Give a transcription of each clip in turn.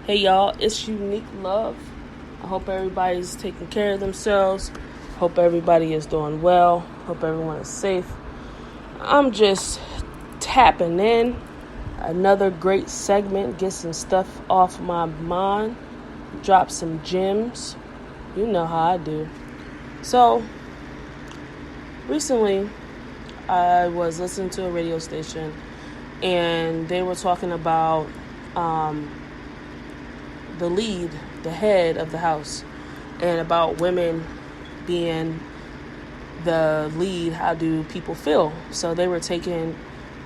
Hey y'all, it's Unique Love. I hope everybody's taking care of themselves. Hope everybody is doing well. Hope everyone is safe. I'm just tapping in. Another great segment. Get some stuff off my mind. Drop some gems. You know how I do. So, recently, I was listening to a radio station and they were talking about the lead, the head of the house, and about women being the lead. How do people feel? So they were taking,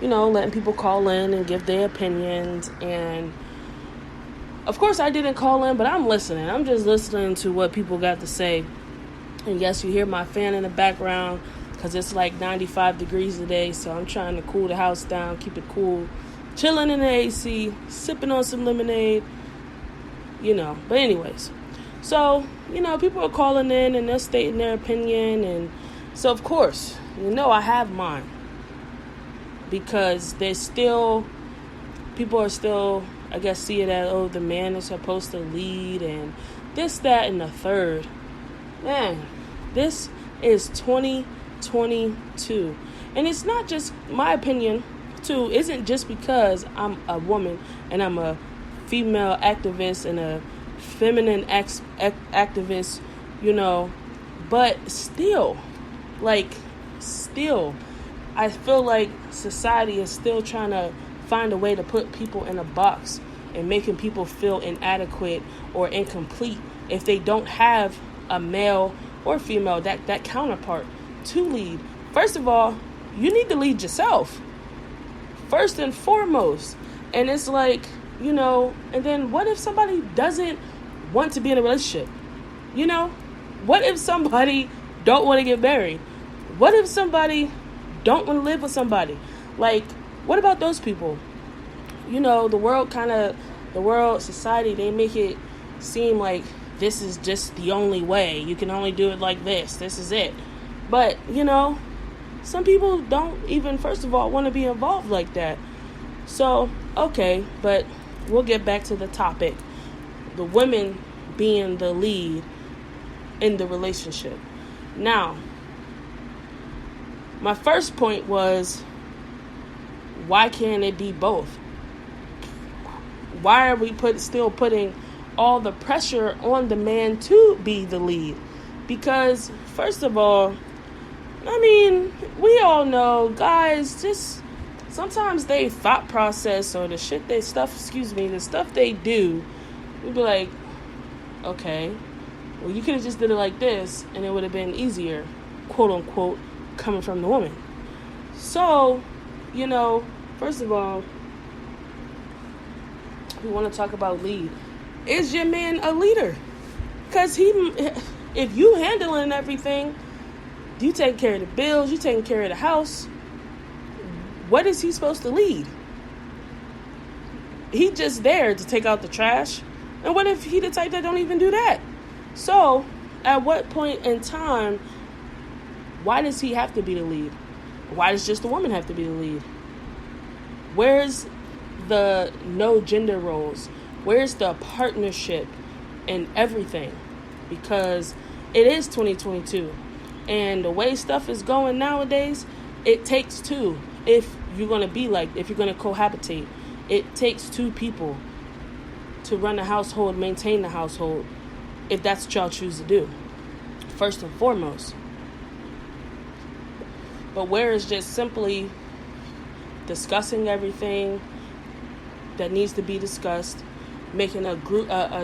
letting people call in and give their opinions. And of course I didn't call in, but I'm listening. I'm just listening to what people got to say. And yes, you hear my fan in the background because it's like 95 degrees today. So I'm trying to cool the house down, keep it cool, chilling in the AC, sipping on some lemonade. But anyways, so, people are calling in and they're stating their opinion. And so, of course, I have mine because people are still, I guess, see it as, the man is supposed to lead and this, that, and the third. Man, this is 2022. And it's not just my opinion, too. Isn't just because I'm a woman and I'm a female activist and a feminine activist, but still, I feel like society is still trying to find a way to put people in a box and making people feel inadequate or incomplete if they don't have a male or female, that counterpart to lead. First of all, you need to lead yourself first and foremost. And it's like, and then what if somebody doesn't want to be in a relationship? What if somebody don't want to get married? What if somebody don't want to live with somebody? What about those people? The world, society, they make it seem like this is just the only way. You can only do it like this. This is it. But, some people don't even, first of all, want to be involved like that. So, okay, but we'll get back to the topic. The women being the lead in the relationship. Now, my first point was, why can't it be both? Why are we still putting all the pressure on the man to be the lead? Because, first of all, we all know guys just sometimes they thought process or the stuff they do, we'd be like, okay, well, you could have just did it like this and it would have been easier, quote unquote, coming from the woman. So, first of all, we want to talk about lead. Is your man a leader? Because if you handling everything, you taking care of the bills, you taking care of the house, what is he supposed to lead? He just there to take out the trash. And what if he the type that don't even do that? So, at what point in time, why does he have to be the lead? Why does just the woman have to be the lead? Where's the no gender roles? Where's the partnership and everything? Because it is 2022. And the way stuff is going nowadays, it takes two. If you're going to cohabitate, it takes two people to run the household, maintain the household, if that's what y'all choose to do, first and foremost. But where is just simply discussing everything that needs to be discussed, making a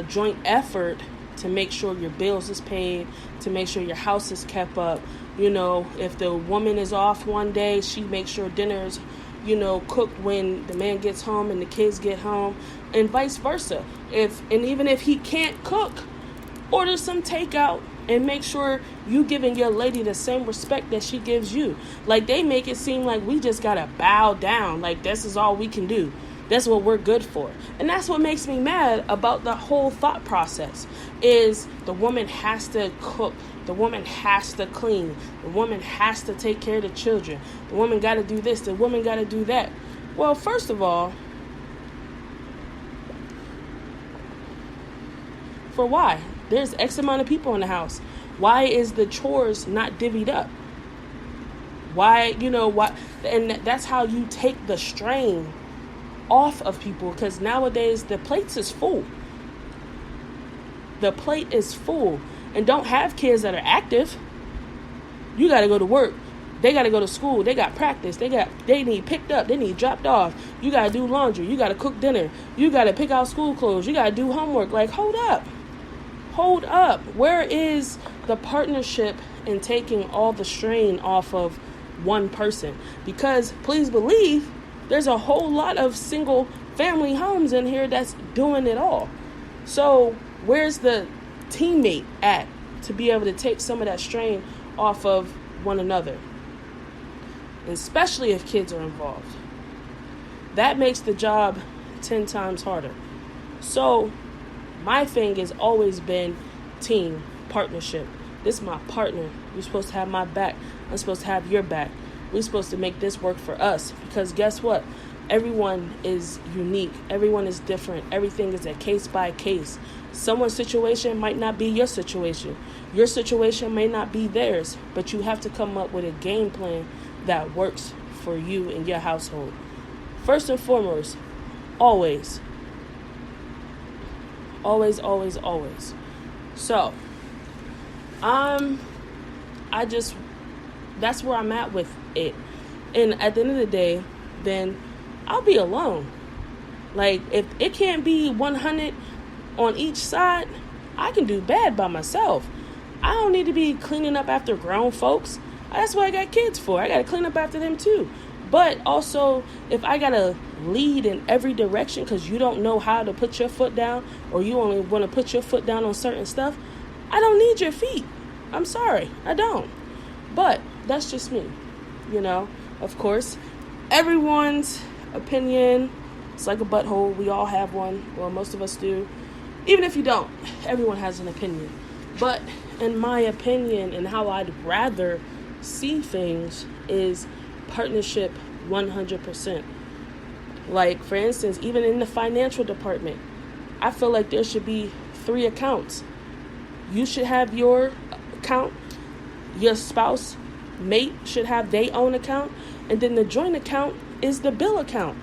joint effort to make sure your bills is paid, to make sure your house is kept up. If the woman is off one day, she makes sure dinner's, cooked when the man gets home and the kids get home, and vice versa. Even if he can't cook, order some takeout and make sure you giving your lady the same respect that she gives you. They make it seem like we just gotta bow down, this is all we can do. That's what we're good for. And that's what makes me mad about the whole thought process, is the woman has to cook. The woman has to clean. The woman has to take care of the children. The woman got to do this. The woman got to do that. Well, first of all, For why? There's X amount of people in the house. Why is the chores not divvied up? Why, why? And that's how you take the strain off of people, because nowadays the plates is full. The plate is full. And don't have kids that are active. You got to go to work. They got to go to school. They got practice. They need picked up. They need dropped off. You got to do laundry. You got to cook dinner. You got to pick out school clothes. You got to do homework. Like, hold up. Hold up. Where is the partnership in taking all the strain off of one person? Because please believe there's a whole lot of single family homes in here that's doing it all. So where's the teammate at to be able to take some of that strain off of one another? Especially if kids are involved. That makes the job 10 times harder. So my thing has always been team, partnership. This is my partner. You're supposed to have my back. I'm supposed to have your back. We're supposed to make this work for us. Because guess what? Everyone is unique. Everyone is different. Everything is a case by case. Someone's situation might not be your situation. Your situation may not be theirs. But you have to come up with a game plan that works for you and your household. First and foremost, always. Always, always, always. So, that's where I'm at with it. And at the end of the day, then I'll be alone. Like, if it can't be 100 on each side, I can do bad by myself. I don't need to be cleaning up after grown folks. That's what I got kids for. I got to clean up after them too. But also, if I got to lead in every direction because you don't know how to put your foot down, or you only want to put your foot down on certain stuff, I don't need your feet. I'm sorry. I don't. But that's just me. Of course, everyone's opinion, it's like a butthole. We all have one. Well, most of us do. Even if you don't, everyone has an opinion. But in my opinion, and how I'd rather see things, is partnership 100%. Like, for instance, even in the financial department, I feel like there should be 3 accounts. You should have your account, your spouse, mate should have their own account, and then the joint account is the bill account.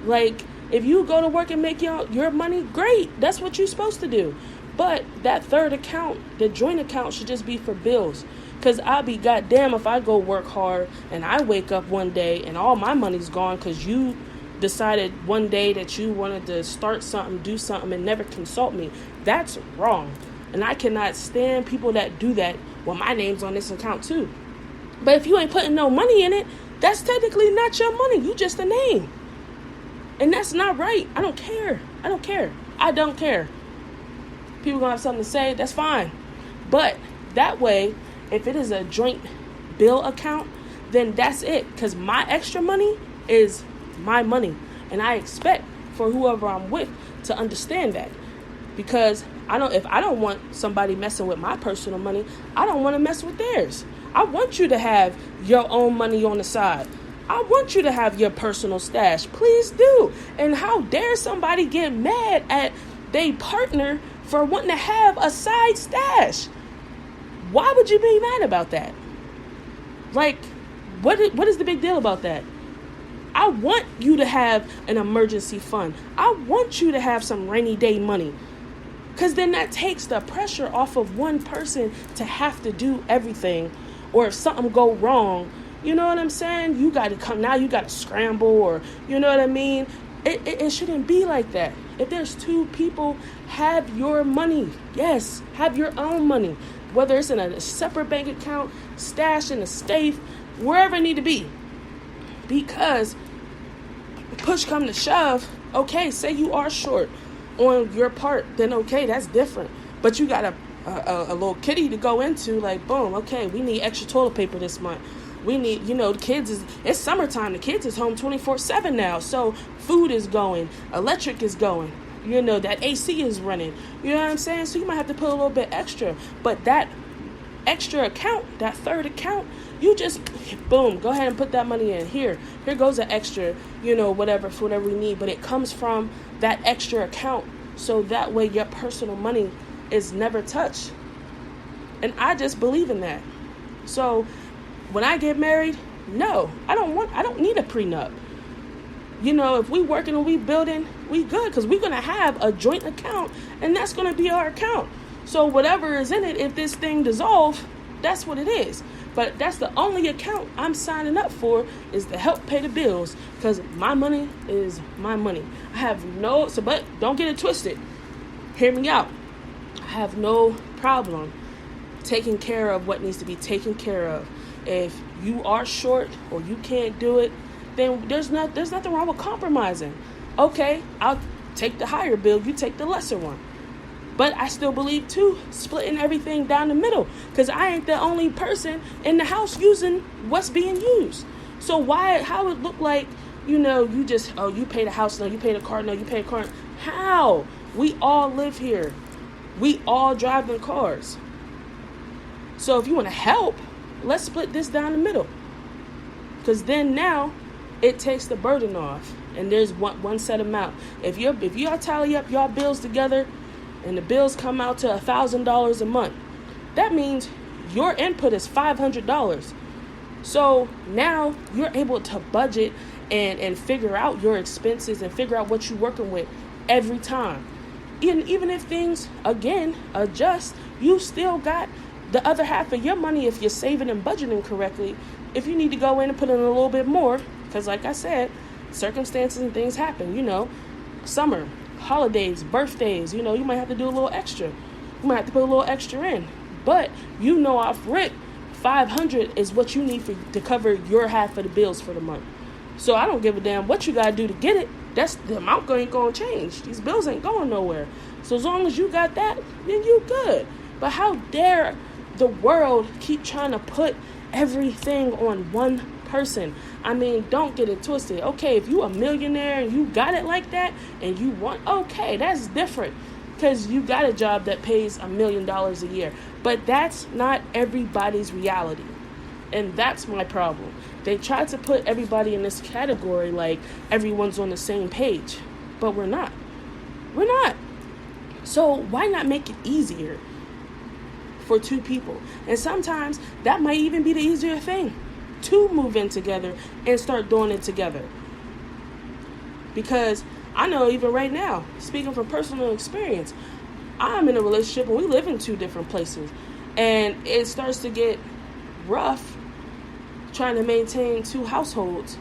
Like, if you go to work and make your money, great, that's what you're supposed to do. But that third account, the joint account, should just be for bills. Because I'll be goddamn if I go work hard and I wake up one day and all my money's gone because you decided one day that you wanted to start something, do something, and never consult me. That's wrong. And I cannot stand people that do that. Well, my name's on this account too. But if you ain't putting no money in it, that's technically not your money. You just a name. And that's not right. I don't care. I don't care. People gonna have something to say, that's fine. But that way, if it is a joint bill account, then that's it. Because my extra money is my money. And I expect for whoever I'm with to understand that. Because if I don't want somebody messing with my personal money, I don't want to mess with theirs. I want you to have your own money on the side. I want you to have your personal stash. Please do. And how dare somebody get mad at their partner for wanting to have a side stash? Why would you be mad about that? Like, what is the big deal about that? I want you to have an emergency fund. I want you to have some rainy day money. Because then that takes the pressure off of one person to have to do everything. Or if something go wrong, you know what I'm saying? You got to come, now you got to scramble, or you know what I mean? It shouldn't be like that. If there's 2 people, have your money. Yes, have your own money. Whether it's in a separate bank account, stash in a safe, wherever it need to be. Because push come to shove, okay, say you are short on your part, then okay, that's different. But you got a little kitty to go into, like, boom, okay, we need extra toilet paper this month. We need, the kids it's summertime. The kids is home 24/7 now. So food is going, electric is going. That AC is running. You know what I'm saying? So you might have to put a little bit extra. But that extra account, that third account, you just, boom, go ahead and put that money in. Here goes an extra, whatever, for whatever we need. But it comes from that extra account so that way your personal money is never touched. And I just believe in that. So when I get married, no, I don't need a prenup. If we working and we building, we good, because we're going to have a joint account, and that's going to be our account. So whatever is in it, if this thing dissolves, that's what it is. But that's the only account I'm signing up for, is to help pay the bills, because my money is my money. I have but don't get it twisted. Hear me out. I have no problem taking care of what needs to be taken care of. If you are short or you can't do it, then there's nothing wrong with compromising. Okay, I'll take the higher bill, you take the lesser one. But I still believe too, splitting everything down the middle, because I ain't the only person in the house using what's being used. So how it look like, you just, you pay the house, no, you pay the car, no, you pay the car. How? We all live here. We all drive the cars. So if you want to help, let's split this down the middle. Because then now it takes the burden off, and there's one set amount. If y'all tally up y'all bills together, and the bills come out to $1,000 a month, that means your input is $500. So now you're able to budget and figure out your expenses and figure out what you're working with every time. Even if things again adjust, you still got the other half of your money if you're saving and budgeting correctly. If you need to go in and put in a little bit more, because like I said, circumstances and things happen, summer, holidays, birthdays, you might have to do a little extra. You might have to put a little extra in. But off rip, $500 is what you need to cover your half of the bills for the month. So I don't give a damn what you got to do to get it. That's the amount ain't going to change. These bills ain't going nowhere. So as long as you got that, then you good. But how dare the world keep trying to put everything on one person? I mean, don't get it twisted. Okay, if you a millionaire and you got it like that and you want, okay, that's different, because you got a job that pays $1 million a year. But that's not everybody's reality. And that's my problem. They try to put everybody in this category like everyone's on the same page. But we're not. We're not. So why not make it easier for two people? And sometimes that might even be the easier thing, to move in together and start doing it together. Because I know even right now, speaking from personal experience, I'm in a relationship and we live in two different places. And it starts to get rough trying to maintain two households,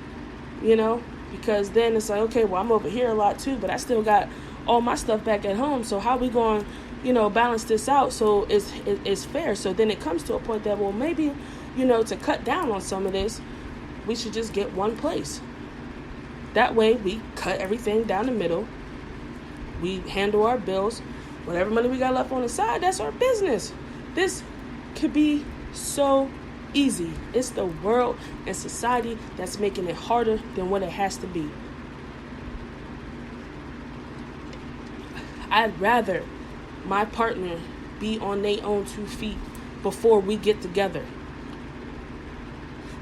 because then it's like, okay, well, I'm over here a lot too, but I still got all my stuff back at home. So how we going, balance this out so it's fair? So then it comes to a point that, well, maybe, to cut down on some of this, we should just get one place. That way we cut everything down the middle. We handle our bills. Whatever money we got left on the side, that's our business. This could be so easy. It's the world and society that's making it harder than what it has to be. I'd rather my partner be on their own 2 feet before we get together.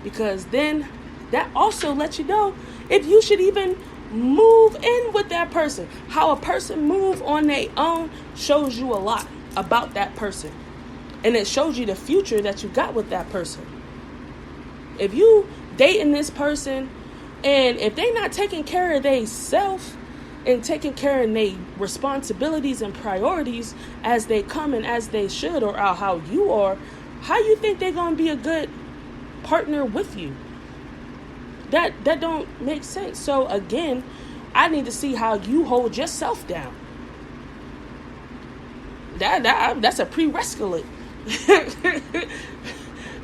Because then that also lets you know if you should even move in with that person. How a person move on their own shows you a lot about that person. And it shows you the future that you got with that person. If you dating this person and if they not taking care of they self and taking care of their responsibilities and priorities as they come and as they should, or how you are, how you think they're going to be a good partner with you? That don't make sense. So again, I need to see how you hold yourself down. That's a prerequisite.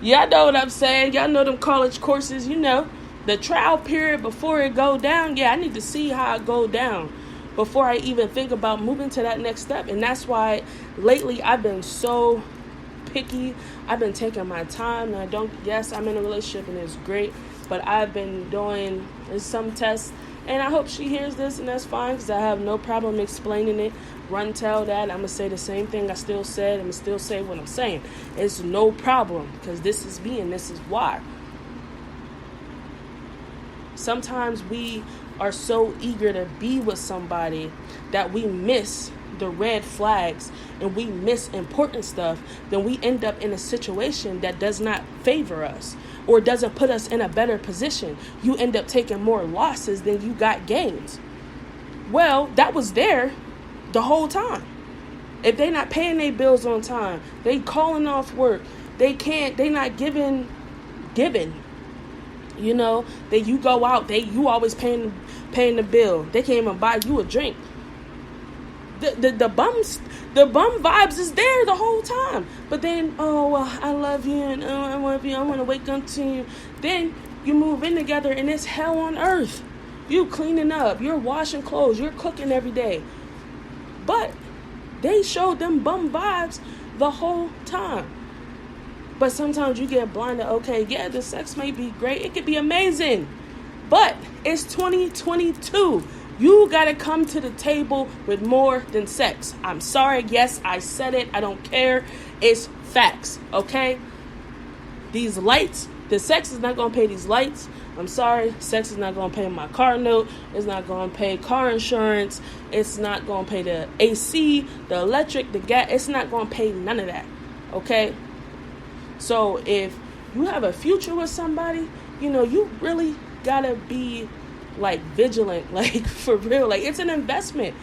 Y'all know what I'm saying. Y'all know them college courses, the trial period before it go down. Yeah, I need to see how it go down before I even think about moving to that next step. And that's why lately I've been so picky. I've been taking my time. Yes, I'm in a relationship and it's great, but I've been doing some tests, and I hope she hears this, and that's fine, because I have no problem explaining it. Run tell that. I'm going to say the same thing I still said. I'm going to still say what I'm saying. It's no problem, because this is me and this is why. Sometimes we are so eager to be with somebody that we miss the red flags and we miss important stuff, then we end up in a situation that does not favor us or doesn't put us in a better position. You end up taking more losses than you got gains. Well, that was there the whole time. If they not paying their bills on time, they calling off work, they not giving, you know, that you go out, you always paying the bill. They can't even buy you a drink. The bum vibes is there the whole time. But then, oh, well, I love you and I want to wake up to you. Then you move in together and it's hell on earth. You cleaning up, you're washing clothes, you're cooking every day. But they showed them bum vibes the whole time. But sometimes you get blinded. Okay, yeah, the sex may be great. It could be amazing. But it's 2022. You got to come to the table with more than sex. I'm sorry. Yes, I said it. I don't care. It's facts. Okay? These lights, the sex is not going to pay these lights. I'm sorry. Sex is not going to pay my car note. It's not going to pay car insurance. It's not going to pay the AC, the electric, the gas. It's not going to pay none of that. Okay? So if you have a future with somebody, you know, you really got to be like vigilant, like for real. Like it's an investment.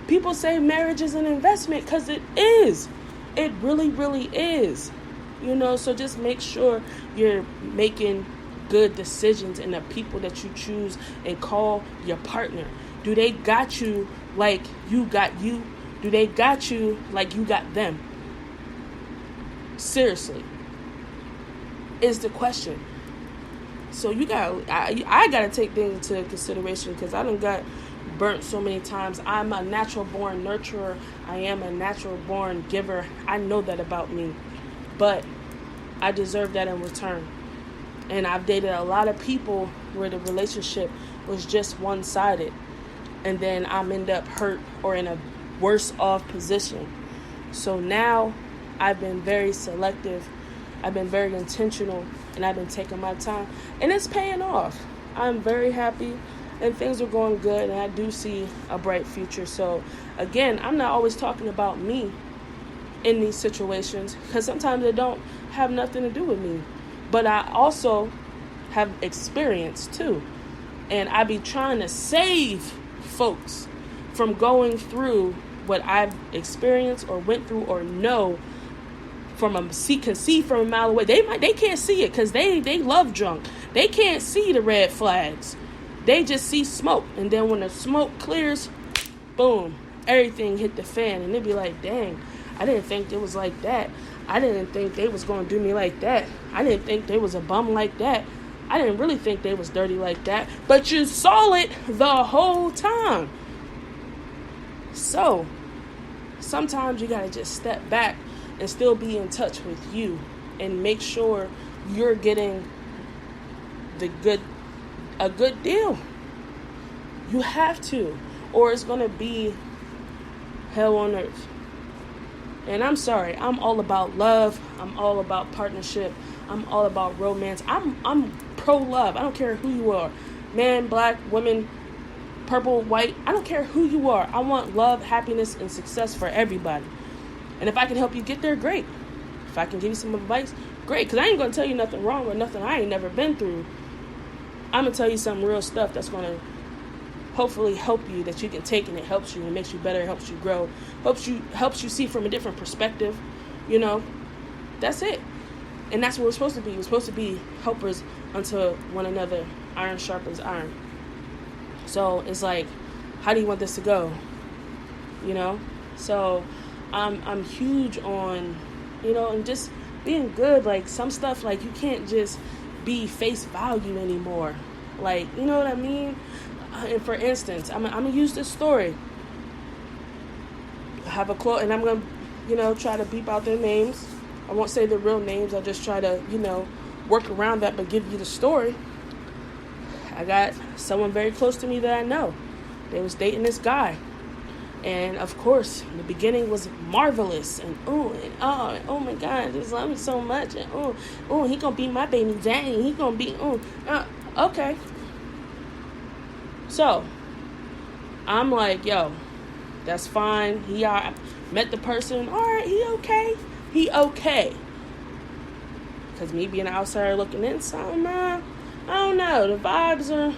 People say marriage is an investment because it is. It really, really is. You know, so just make sure you're making good decisions in the people that you choose and call your partner. Do they got you like you got you? Do they got you like you got them? Seriously, is the question. So I gotta take things into consideration because I done got burnt so many times. I'm a natural born nurturer. I am a natural born giver. I know that about me, but I deserve that in return. And I've dated a lot of people where the relationship was just one-sided, and then I'm end up hurt or in a worse off position. So now I've been very selective. I've been very intentional, and I've been taking my time, and it's paying off. I'm very happy, and things are going good, and I do see a bright future. So again, I'm not always talking about me in these situations because sometimes they don't have nothing to do with me, but I also have experience too, and I be trying to save folks from going through what I've experienced or went through or know can see from a mile away. They can't see it because they love drunk. They can't see the red flags. They just see smoke, and then when the smoke clears, boom, everything hit the fan, and they be like, dang, I didn't think it was like that. I didn't think they was going to do me like that. I didn't think they was a bum like that. I didn't really think they was dirty like that. But you saw it the whole time. So sometimes you got to just step back and still be in touch with you and make sure you're getting a good deal. You have to, or it's going to be hell on earth. And I'm sorry, I'm all about love. I'm all about partnership. I'm all about romance. I'm pro-love. I don't care who you are. Man, black, woman, purple, white. I don't care who you are. I want love, happiness, and success for everybody. And if I can help you get there, great. If I can give you some advice, great. Because I ain't going to tell you nothing wrong or nothing I ain't never been through. I'm going to tell you some real stuff that's going to hopefully help you, that you can take, and it helps you and makes you better, helps you grow, helps you see from a different perspective. You know, that's it. And that's what we're supposed to be. We're supposed to be helpers unto one another. Iron sharpens iron. So it's like, how do you want this to go? You know? So I'm huge on, you know, and just being good. Like some stuff, like you can't just be face value anymore. Like, you know what I mean? And for instance, I'm gonna use this story. I have a quote, and I'm gonna, you know, try to beep out their names. I won't say their real names. I'll just try to, you know, work around that, but give you the story. I got someone very close to me that I know. They was dating this guy. And of course, the beginning was marvelous. And oh my God, just love me so much. And he gonna be my baby daddy. He gonna be, okay. So, I'm like, yo, That's fine. Met the person. All right, he okay. He okay. Because me being an outsider looking in, something, I don't know. The vibes are,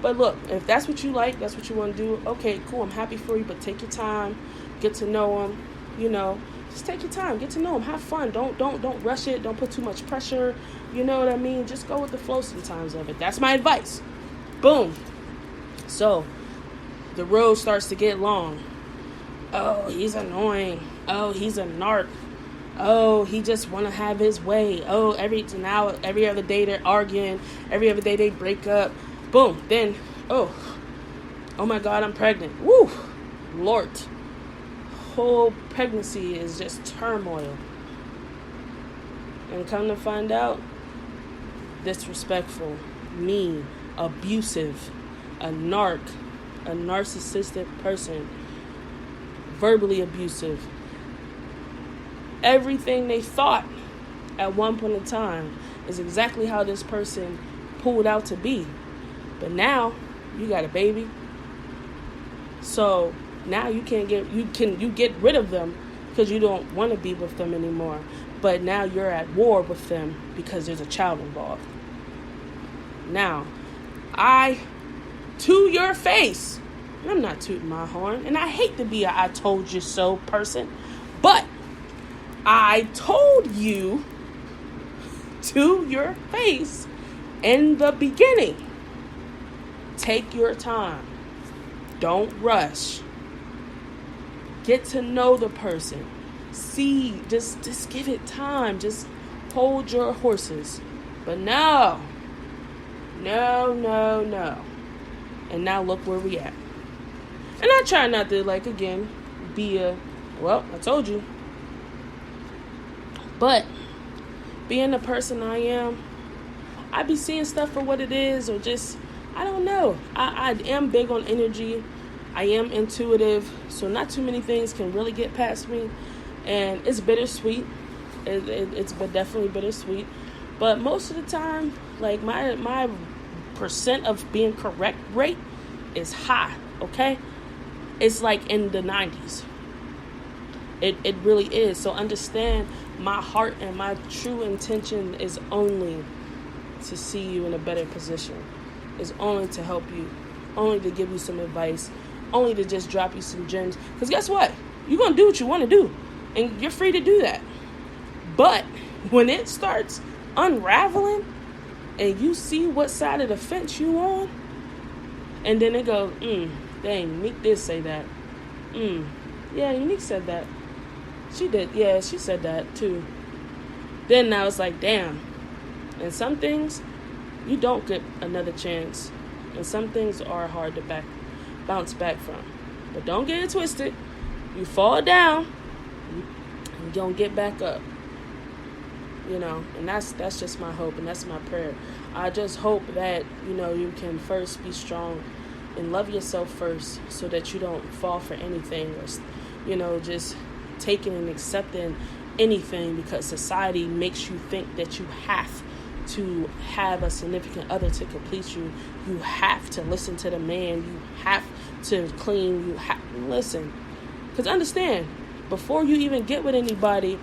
But look, if that's what you like, that's what you want to do, okay, cool. I'm happy for you, but take your time. Get to know him, Just take your time. Get to know him. Have fun. Don't rush it. Don't put too much pressure. You know what I mean? Just go with the flow sometimes of it. That's my advice. Boom. So, the road starts to get long. Oh, he's annoying. Oh, he's a narc. Oh, he just want to have his way. Oh, every other day they're arguing. Every other day they break up. Boom. Then, oh my God, I'm pregnant. Woo, Lord. Whole pregnancy is just turmoil. And come to find out, disrespectful, mean, abusive, a narc, a narcissistic person, verbally abusive. Everything they thought at one point in time is exactly how this person pulled out to be. But now you got a baby. So now you get rid of them because you don't want to be with them anymore. But now you're at war with them because there's a child involved. Now, to your face, and I'm not tooting my horn, and I hate to be a I told you so person, but I told you to your face in the beginning. Take your time. Don't rush. Get to know the person. See, just give it time. Just hold your horses. But no. And now look where we at. And I try not to, be I told you. But being the person I am, I be seeing stuff for what it is, or just, I don't know. I am big on energy. I am intuitive, so not too many things can really get past me. And it's bittersweet. It's definitely bittersweet. But most of the time, my percent of being correct rate is high, okay? It's like in the 90s. It really is. So understand, my heart and my true intention is only to see you in a better position. Is only to help you. Only to give you some advice. Only to just drop you some gems. Because guess what? You're going to do what you want to do. And you're free to do that. But when it starts unraveling and you see what side of the fence you on, and then it goes, dang, Meek did say that. Yeah, Meek said that. She did. Yeah, she said that too. Then now it's like, damn. And some things, you don't get another chance. And some things are hard to bounce back from. But don't get it twisted. You fall down, you don't get back up. And that's just my hope, and that's my prayer. I just hope that, you can first be strong and love yourself first, so that you don't fall for anything, or, just taking and accepting anything because society makes you think that you have to have a significant other to complete you. You have to listen to the man. You have to clean. Listen. Because understand, before you even get with anybody,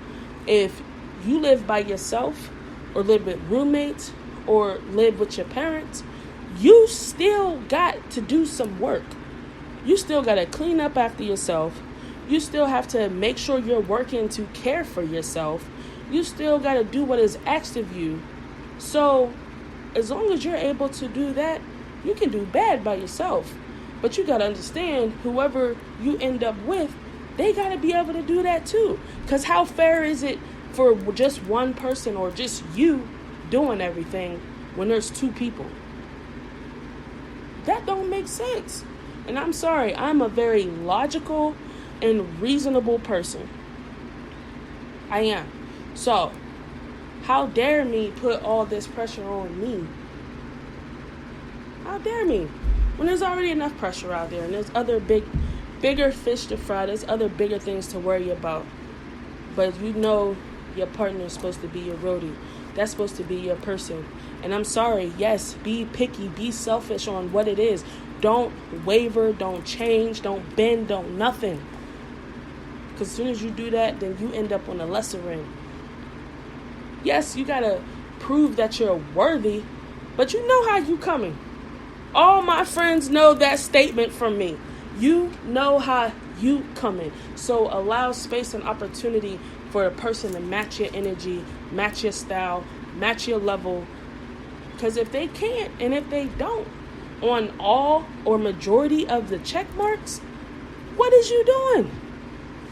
if you live by yourself or live with roommates or live with your parents, you still got to do some work. You still got to clean up after yourself. You still have to make sure you're working to care for yourself. You still got to do what is asked of you. So as long as you're able to do that, you can do bad by yourself. But you got to understand, whoever you end up with, they got to be able to do that too. Because how fair is it for just one person or just you doing everything when there's two people? That don't make sense. And I'm sorry, I'm a very logical and reasonable person. I am. So, how dare me put all this pressure on me? How dare me? When there's already enough pressure out there and there's other bigger fish to fry, there's other bigger things to worry about. But your partner is supposed to be your roadie. That's supposed to be your person. And I'm sorry, yes, be picky, be selfish on what it is. Don't waver, don't change, don't bend, don't nothing. Because as soon as you do that, then you end up on the lesser end. Yes, you got to prove that you're worthy, but you know how you coming. All my friends know that statement from me. You know how you coming. So allow space and opportunity for a person to match your energy, match your style, match your level. Because if they can't, and if they don't, on all or majority of the check marks, what is you doing?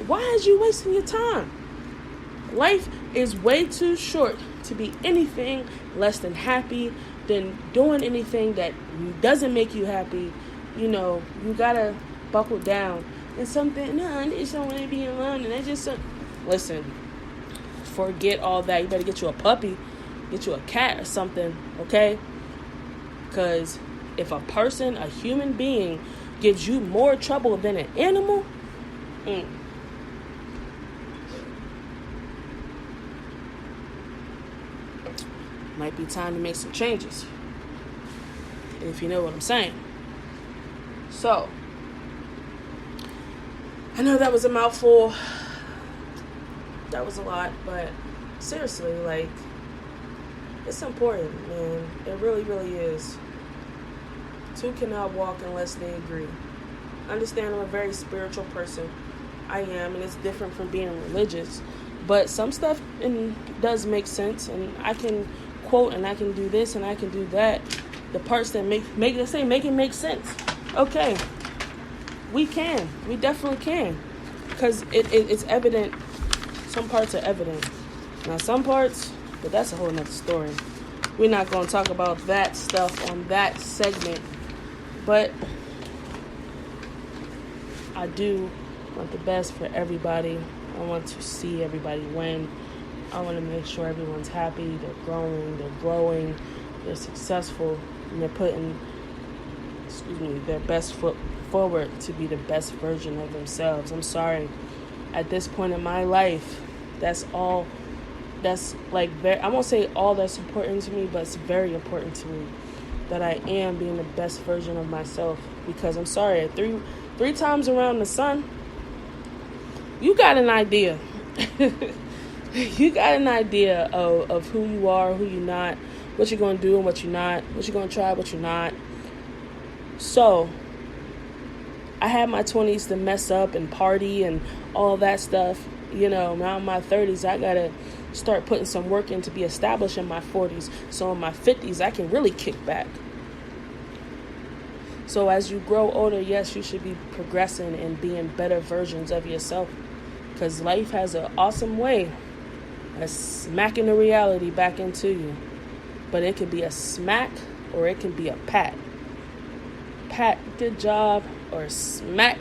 Why is you wasting your time? Life is way too short to be anything less than happy, than doing anything that doesn't make you happy. You know, you gotta buckle down. And something, no, I just don't want to be alone. And I just, listen, forget all that. You better get you a puppy, get you a cat or something, okay? Because if a person, a human being, gives you more trouble than an animal, might be time to make some changes, if you know what I'm saying. So, I know that was a mouthful. That was a lot, but seriously, like, it's important, man. It really, really is. Two cannot walk unless they agree. Understand, I'm a very spiritual person. I am, and it's different from being religious. But some stuff does make sense, and I can quote, and I can do this, and I can do that. The parts that make it make sense. Okay, we definitely can, because it's evident. Some parts are evident. Now some parts, but that's a whole nother story. We're not going to talk about that stuff on that segment. But I do want the best for everybody. I want to see everybody win. I want to make sure everyone's happy, they're growing, they're successful, and they're putting, their best foot forward to be the best version of themselves. I'm sorry. At this point in my life, that's all. That's like I won't say all that's important to me, but it's very important to me that I am being the best version of myself. Because I'm sorry, three times around the sun, you got an idea. You got an idea of who you are, who you're not, what you're going to do and what you're not, what you're going to try, what you're not. So, I had my 20s to mess up and party and all that stuff. You know, now in my 30s, I got to start putting some work in to be established in my 40s. So in my 50s, I can really kick back. So as you grow older, yes, you should be progressing and being better versions of yourself. Because life has an awesome way of smacking the reality back into you. But it could be a smack or it can be a pat. Pat, good job, or smack.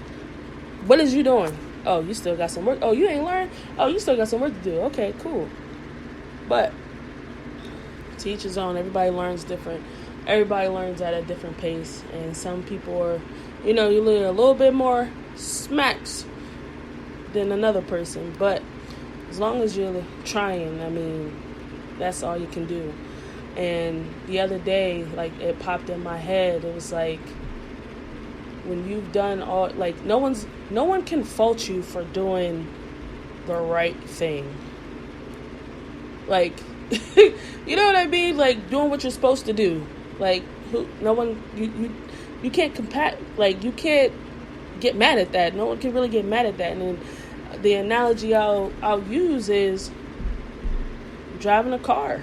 What is you doing? Oh, you still got some work. Oh, you ain't learned? Oh, you still got some work to do. Okay, cool. But to each his own. Everybody learns different. Everybody learns at a different pace. And some people are, you learn a little bit more smacks than another person. But as long as you're trying, that's all you can do. And the other day, like, it popped in my head. It was like, when you've done all, like, no one can fault you for doing the right thing. Like, you know what I mean? Like, doing what you're supposed to do. Like, you can't you can't get mad at that. No one can really get mad at that. And then the analogy I'll use is driving a car.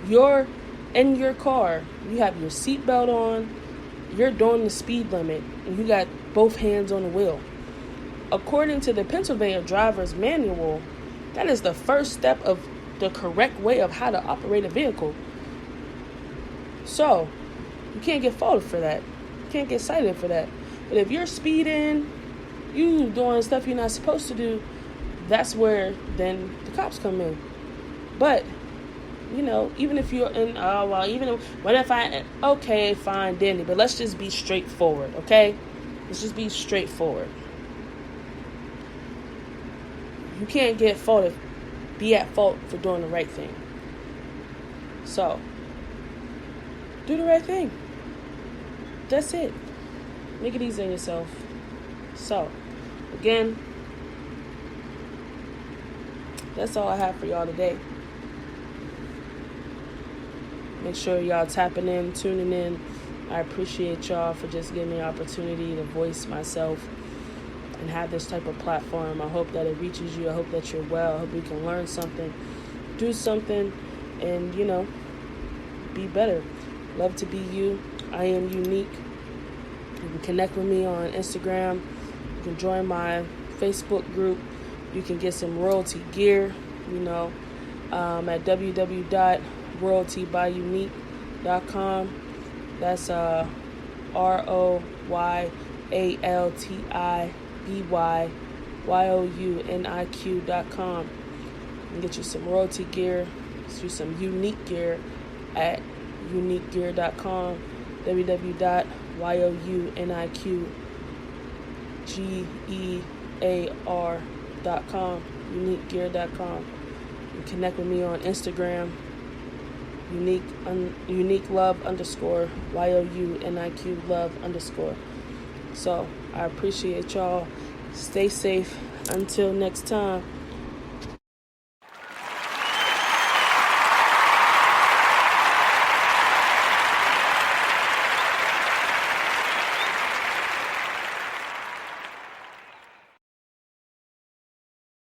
You're in your car, you have your seatbelt on, you're doing the speed limit, and you got both hands on the wheel. According to the Pennsylvania Driver's Manual, that is the first step of the correct way of how to operate a vehicle. So, you can't get faulted for that. You can't get cited for that. But if you're speeding, you doing stuff you're not supposed to do, that's where then the cops come in. But even if you're in, okay, fine, Danny, but let's just be straightforward, okay? Let's just be straightforward. You can't be at fault for doing the right thing. So, do the right thing. that's it. Make it easy on yourself. So, again, that's all I have for y'all today. Make sure y'all tapping in, tuning in. I appreciate y'all for just giving me an opportunity to voice myself and have this type of platform. I hope that it reaches you. I hope that you're well. I hope you can learn something, do something, and, be better. Love to be you. I am unique. You can connect with me on Instagram. You can join my Facebook group. You can get some Royalti gear, at www.royaltibyunique.com. That's RoyaltiByUniq.com. You can get you some Royalti gear, get you some unique gear at uniquegear.com, www.uniquegear.com, uniquegear.com. You can connect with me on Instagram, unique love _ YOUNIQ love _. So I appreciate y'all. Stay safe. Until next time.